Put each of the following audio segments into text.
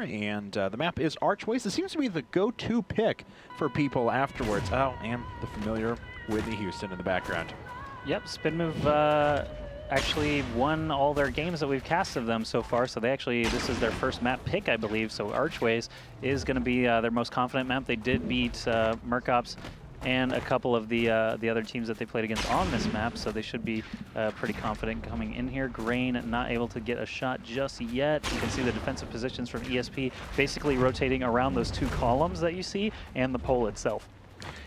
And the map is Archways. It seems to be the go-to pick for people afterwards. Oh, and the familiar Whitney Houston in the background. Yep, Spin Move actually won all their games that we've cast of them so far. So this is their first map pick, I believe. So Archways is going to be their most confident map. They did beat Mercops and a couple of the other teams that they played against on this map, so they should be pretty confident coming in here. Grain not able to get a shot just yet. You can see the defensive positions from ESP basically rotating around those two columns that you see and the pole itself.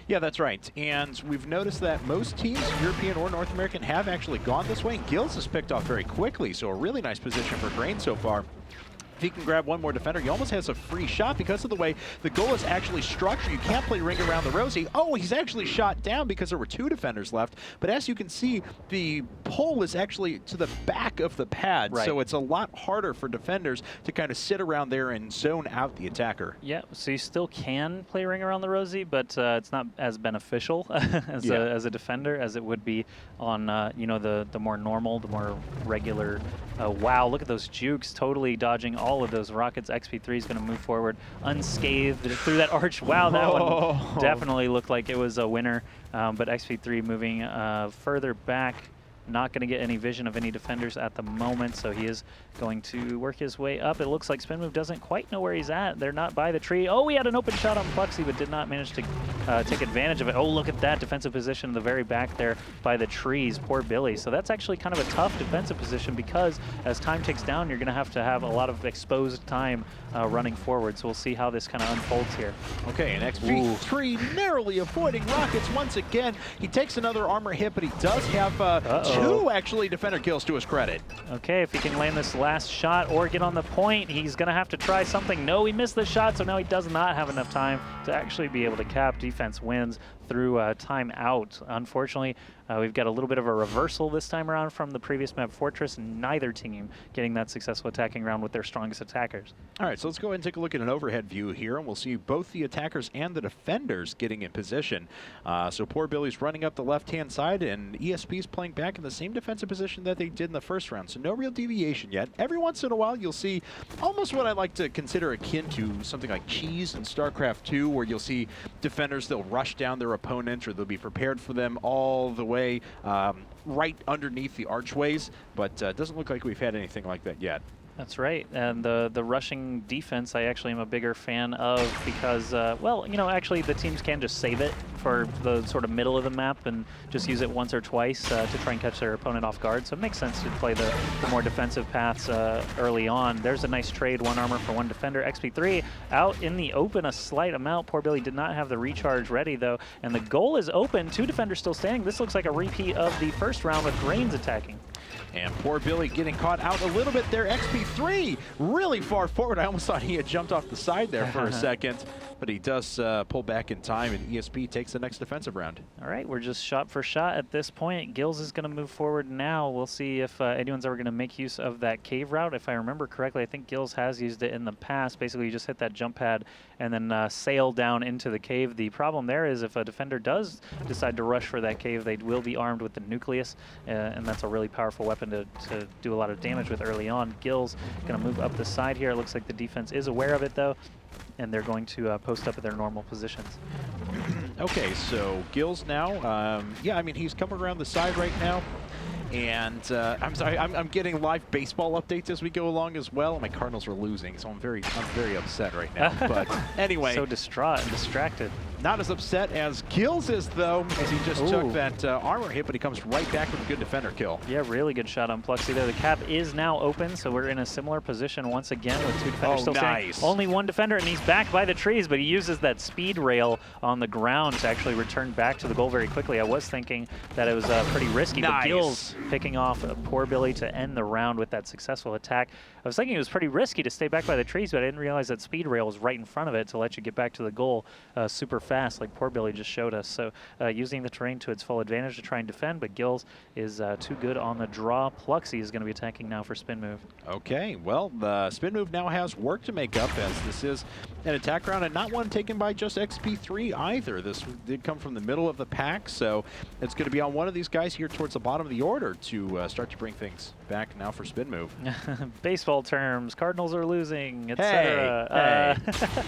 Yeah, that's right. And we've noticed that most teams, European or North American, have actually gone this way. And Gills has picked off very quickly, so a really nice position for Grain so far. If he can grab one more defender, he almost has a free shot because of the way the goal is actually structured. You can't play ring around the rosy. Oh, he's actually shot down because there were two defenders left. But as you can see, the pole is actually to the back of the pad, right. So it's a lot harder for defenders to kind of sit around there and zone out the attacker. Yeah, so you still can play ring around the rosy, but it's not as beneficial as a defender as it would be on you know, the more normal, the more regular. Wow, look at those jukes, totally dodging all of those rockets. XP3 is going to move forward unscathed through that arch. Wow, that one definitely looked like it was a winner. But XP3 moving further back, not going to get any vision of any defenders at the moment, so he is going to work his way up. It looks like Spin Move doesn't quite know where he's at. They're not by the tree. Oh, he had an open shot on Pluxy, but did not manage to take advantage of it. Oh, look at that defensive position in the very back there by the trees. Poor Billy. So that's actually kind of a tough defensive position because as time ticks down, you're going to have a lot of exposed time running forward. So we'll see how this kind of unfolds here. Okay, and XP3 narrowly avoiding rockets once again. He takes another armor hit, but he does have two actually defender kills to his credit. Okay, if he can land this last shot or get on the point, he's going to have to try something. No, he missed the shot, so now he does not have enough time to actually be able to cap. Defense wins through timeout. Unfortunately, we've got a little bit of a reversal this time around from the previous map, Fortress. Neither team getting that successful attacking round with their strongest attackers. All right, so let's go ahead and take a look at an overhead view here, and we'll see both the attackers and the defenders getting in position. So poor Billy's running up the left-hand side, and ESP's playing back in the same defensive position that they did in the first round. So no real deviation yet. Every once in a while, you'll see almost what I like to consider akin to something like Cheese in StarCraft 2, where you'll see defenders, they'll rush down their opponent, or they'll be prepared for them all the way right underneath the archways, but it doesn't look like we've had anything like that yet. That's right, and the rushing defense I actually am a bigger fan of because, well, you know, actually the teams can just save it for the sort of middle of the map and just use it once or twice to try and catch their opponent off guard. So it makes sense to play the more defensive paths early on. There's a nice trade, one armor for one defender. XP3 out in the open a slight amount. Poor Billy did not have the recharge ready though, and the goal is open. Two defenders still standing. This looks like a repeat of the first round with Grains attacking. And poor Billy getting caught out a little bit there. XP3 really far forward. I almost thought he had jumped off the side there for a second, but he does pull back in time, and ESP takes the next defensive round. All right, we're just shot for shot at this point. Gills is going to move forward now. We'll see if anyone's ever going to make use of that cave route. If I remember correctly, I think Gills has used it in the past. Basically, you just hit that jump pad and then sail down into the cave. The problem there is if a defender does decide to rush for that cave, they will be armed with the nucleus, and that's a really powerful weapon to do a lot of damage with early on. Gills going to move up the side here. It looks like the defense is aware of it, though, and they're going to post up at their normal positions. Okay, so Gills now, yeah, I mean, he's coming around the side right now. And I'm sorry, I'm getting live baseball updates as we go along as well. My Cardinals are losing, so I'm very upset right now. But anyway, so distraught and distracted. Not as upset as Gills is though, as he just took that armor hit, but he comes right back with a good defender kill. Yeah, really good shot on Pluxy there. The cap is now open, so we're in a similar position once again with two defenders still standing. Only one defender, and he's back by the trees, but he uses that speed rail on the ground to actually return back to the goal very quickly. I was thinking that it was pretty risky, but Gills picking off poor Billy to end the round with that successful attack. I was thinking it was pretty risky to stay back by the trees, but I didn't realize that speed rail was right in front of it to let you get back to the goal super fast, like poor Billy just showed us. So using the terrain to its full advantage to try and defend, but Gills is too good on the draw. Pluxy is going to be attacking now for spin move. Okay, well, the spin move now has work to make up, as this is an attack round and not one taken by just XP3 either. This did come from the middle of the pack, so it's going to be on one of these guys here towards the bottom of the order to start to bring things back now for spin move. Baseball terms, Cardinals are losing, etc. Hey.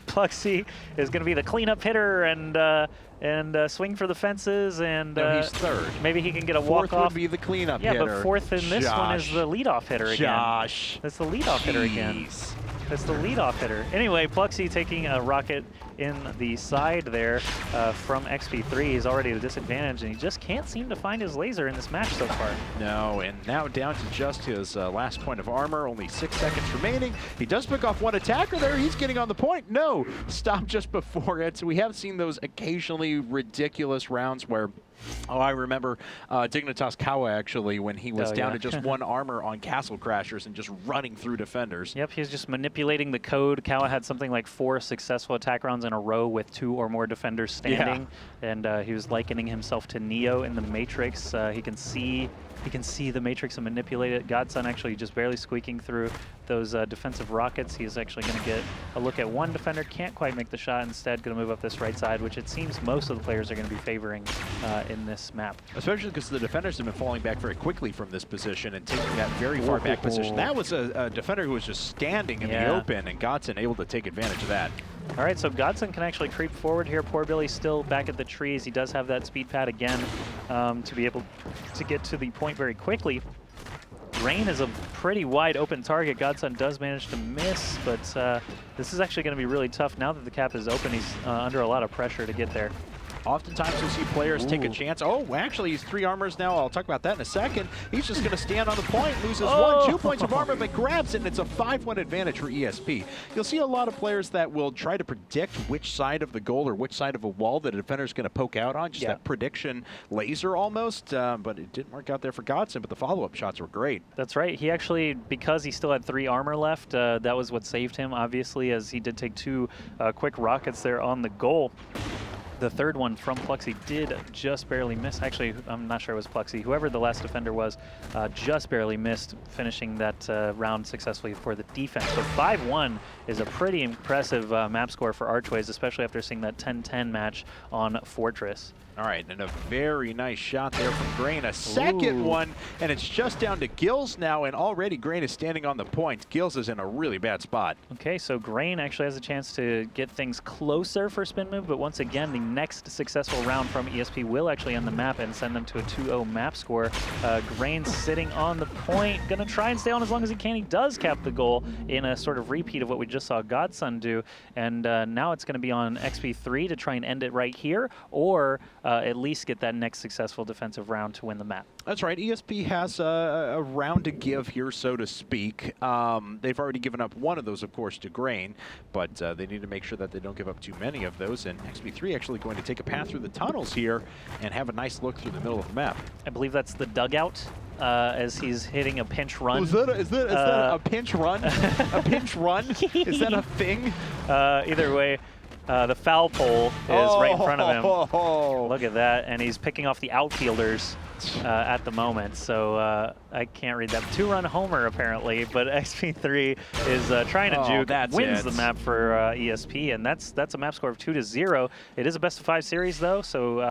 Pluxy is going to be the cleanup hitter and swing for the fences, and no, he's third. Maybe he can get a Fourth walk-off. would be the cleanup hitter. hitter. Yeah, but fourth in this one is the leadoff hitter again. Josh. That's the leadoff hitter again. That's the leadoff hitter. Anyway, Pluxy taking a rocket in the side there from XP3. He's already at a disadvantage, and he just can't seem to find his laser in this match so far. No, and now down to just his last point of armor, only 6 seconds remaining. He does pick off one attacker there. He's getting on the point. No, stop just before it. So we have seen those occasionally ridiculous rounds where, oh, I remember Dignitas Kawa actually when he was down to just one armor on Castle Crashers and just running through defenders. Yep, he's just manipulating the code. Kawa had something like 4 successful attack rounds in a row with 2 or more defenders standing, and he was likening himself to Neo in the Matrix. He can see the Matrix and manipulate it. Godson actually just barely squeaking through those defensive rockets. He's actually going to get a look at one defender, can't quite make the shot, instead going to move up this right side, which it seems most of the players are going to be favoring in this map. Especially because the defenders have been falling back very quickly from this position and taking that very far back position. That was a defender who was just standing in the open, and Godson able to take advantage of that. All right, so Godson can actually creep forward here. Poor Billy's still back at the trees. He does have that speed pad again to be able to get to the point very quickly. Rain is a pretty wide open target. Godson does manage to miss, but this is actually going to be really tough. Now that the cap is open, he's under a lot of pressure to get there. Oftentimes you'll see players take a chance. Oh, actually, he's 3 armors now. I'll talk about that in a second. He's just going to stand on the point, loses 1, 2 points of armor, but grabs it, and it's a 5-1 advantage for ESP. You'll see a lot of players that will try to predict which side of the goal or which side of a wall that a defender is going to poke out on, just that prediction laser almost, but it didn't work out there for Godson, but the follow-up shots were great. That's right. He actually, because he still had 3 armor left, that was what saved him, obviously, as he did take 2 quick rockets there on the goal. The third one from Pluxy did just barely miss. Actually, I'm not sure it was Pluxy. Whoever the last defender was just barely missed, finishing that round successfully for the defense. So 5-1 is a pretty impressive map score for Archways, especially after seeing that 10-10 match on Fortress. All right, and a very nice shot there from Grain. A second one, and it's just down to Gills now, and already Grain is standing on the point. Gills is in a really bad spot. Okay, so Grain actually has a chance to get things closer for spin move, but once again, the next successful round from ESP will actually end the map and send them to a 2-0 map score. Grain sitting on the point, gonna try and stay on as long as he can. He does cap the goal in a sort of repeat of what we just saw Godson do, and now it's gonna be on XP3 to try and end it right here, or at least get that next successful defensive round to win the map. That's right. ESP has a round to give here, so to speak. They've already given up one of those, of course, to Grain, but they need to make sure that they don't give up too many of those. And XP3 actually going to take a path through the tunnels here and have a nice look through the middle of the map. I believe that's the dugout as he's hitting a pinch run. Is that a pinch run? A pinch run? Is that a thing? Either way. The foul pole is right in front of him. Look at that, and he's picking off the outfielders at the moment, so I can't read that. 2-run homer, apparently, but XP3 is trying to juke, wins the map for ESP, and that's a map score of 2-0. It is a best-of-5 series, though, so